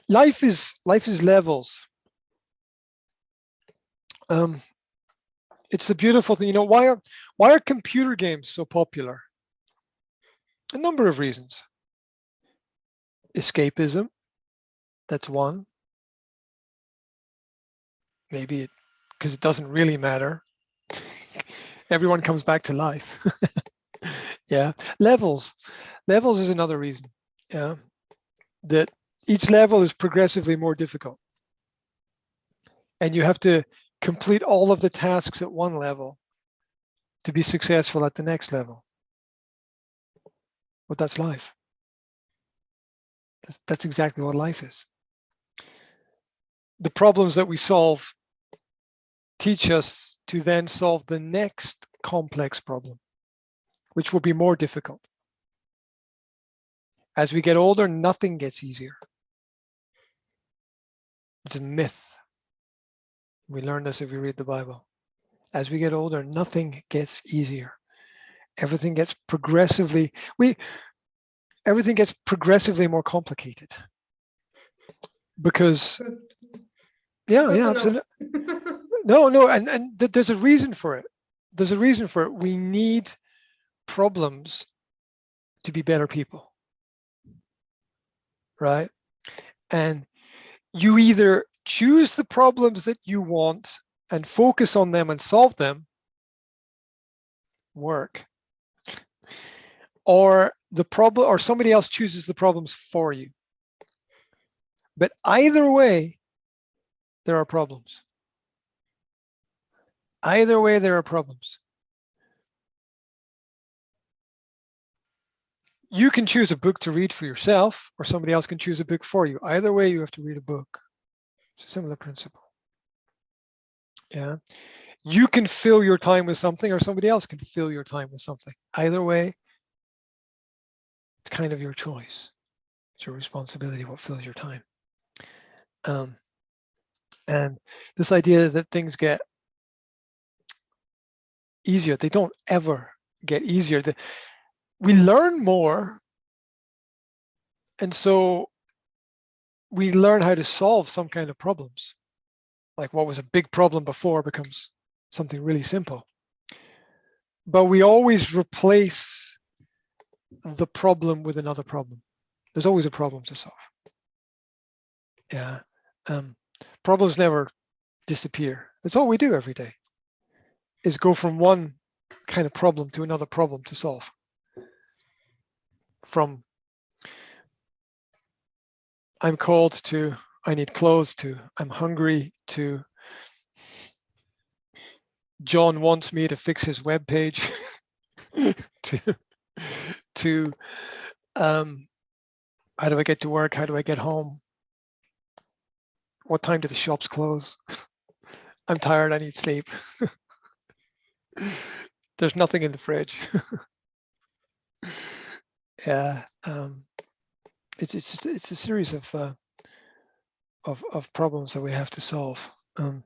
Life is levels. It's a beautiful thing. Why are computer games so popular? A number of reasons. Escapism, that's one. Maybe because it doesn't really matter. Everyone comes back to life. Yeah. Levels is another reason. Yeah. That each level is progressively more difficult. And you have to complete all of the tasks at one level to be successful at the next level. But that's life. That's exactly what life is. The problems that we solve teach us to then solve the next complex problem, which will be more difficult. As we get older, nothing gets easier. It's a myth. We learn this if we read the Bible. As we get older, nothing gets easier. Everything gets progressively more complicated. Because yeah, absolutely. No, and there's a reason for it. There's a reason for it. We need problems to be better people, right? And you either choose the problems that you want and focus on them and solve them, work, or somebody else chooses the problems for you. But either way, there are problems. Either way, there are problems. You can choose a book to read for yourself, or somebody else can choose a book for you. Either way, you have to read a book. It's a similar principle. Yeah. You can fill your time with something, or somebody else can fill your time with something. Either way, it's kind of your choice. It's your responsibility what fills your time. And this idea that things get easier, they don't ever get easier. We learn more, and so we learn how to solve some kind of problems. Like what was a big problem before becomes something really simple. But we always replace the problem with another problem. There's always a problem to solve. Yeah. Problems never disappear. That's all we do every day, is go from one kind of problem to another problem to solve. From I'm cold to I need clothes to I'm hungry to John wants me to fix his web page to how do I get to work? How do I get home? What time do the shops close? I'm tired, I need sleep. There's nothing in the fridge. Yeah, it's a series of problems that we have to solve. How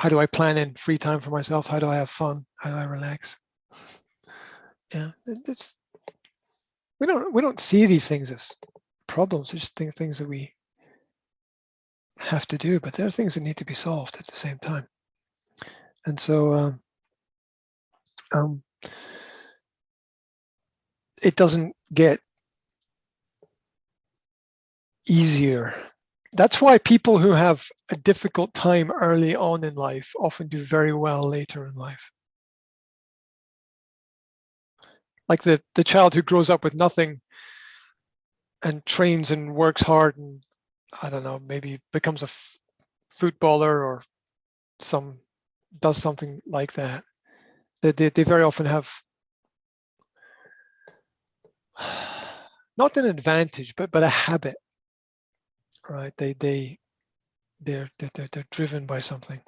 do I plan in free time for myself? How do I have fun? How do I relax? Yeah, we don't see these things as problems. They're just things that we have to do, but there are things that need to be solved at the same time. And so it doesn't get easier. That's why people who have a difficult time early on in life often do very well later in life. Like the child who grows up with nothing and trains and works hard and I don't know, maybe becomes a footballer or does something like that. They very often have not an advantage, but a habit, right? They're driven by something.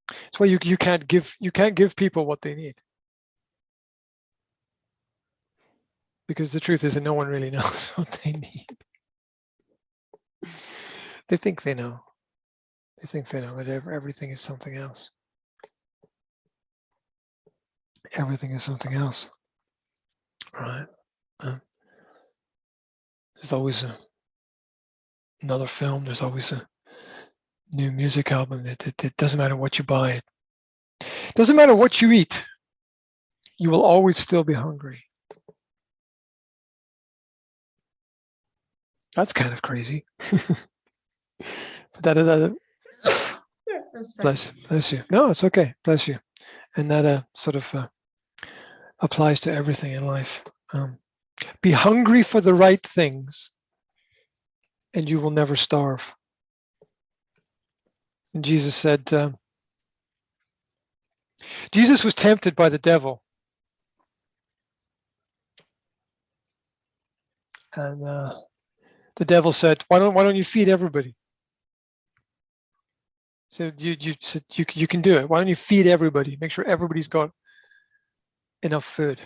That's why you can't give people what they need, because the truth is that no one really knows what they need. They think they know. They think they know, but everything is something else. Everything is something else, right? There's always another film. There's always a new music album. It doesn't matter what you buy. It doesn't matter what you eat. You will always still be hungry. That's kind of crazy. But bless you. No, it's okay. Bless you. And that sort of applies to everything in life. Be hungry for the right things, and you will never starve. And Jesus said, Jesus was tempted by the devil. And the devil said, why don't you feed everybody? So you said you can do it. Why don't you feed everybody? Make sure everybody's got enough food.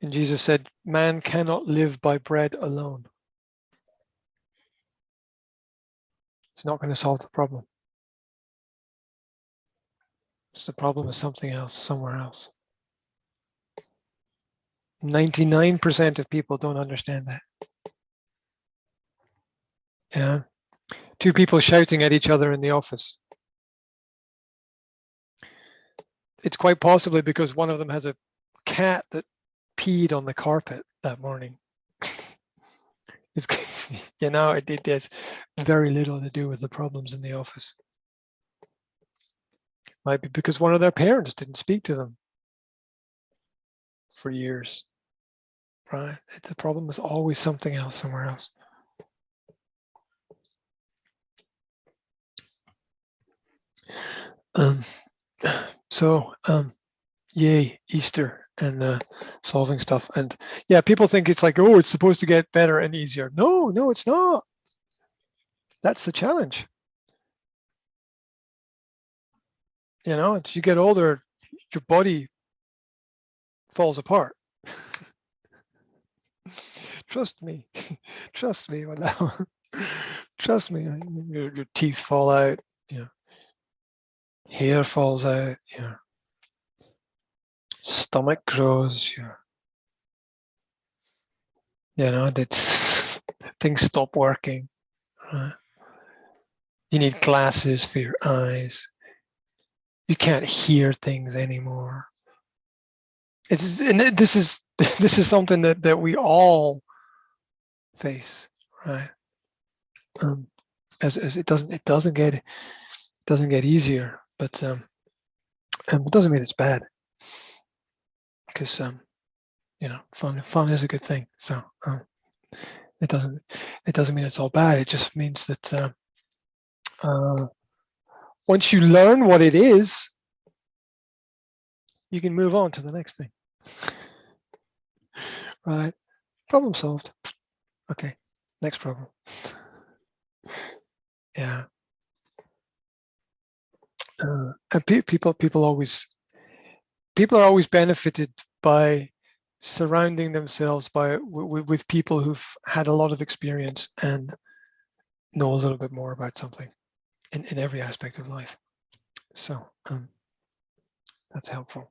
And Jesus said, man cannot live by bread alone. It's not going to solve the problem. So the problem is something else, somewhere else. 99% of people don't understand that. Yeah. Two people shouting at each other in the office. It's quite possibly because one of them has a cat that peed on the carpet that morning. It's, it has very little to do with the problems in the office. Might be because one of their parents didn't speak to them for years, right? The problem is always something else, somewhere else. Yay, Easter and solving stuff. And yeah, people think it's like, oh, it's supposed to get better and easier. No, it's not. That's the challenge. As you get older, your body falls apart. Trust me. Trust me. Trust me. Your teeth fall out. Hair falls out. Stomach grows. Things stop working. Right? You need glasses for your eyes. You can't hear things anymore. This is something that we all face, right? As it doesn't get easier, but it doesn't mean it's bad, because fun is a good thing. So it doesn't mean it's all bad. It just means that once you learn what it is, you can move on to the next thing. Right? Problem solved. Okay, next problem. Yeah. And people are always benefited by surrounding themselves with people who've had a lot of experience and know a little bit more about something in every aspect of life. So that's helpful.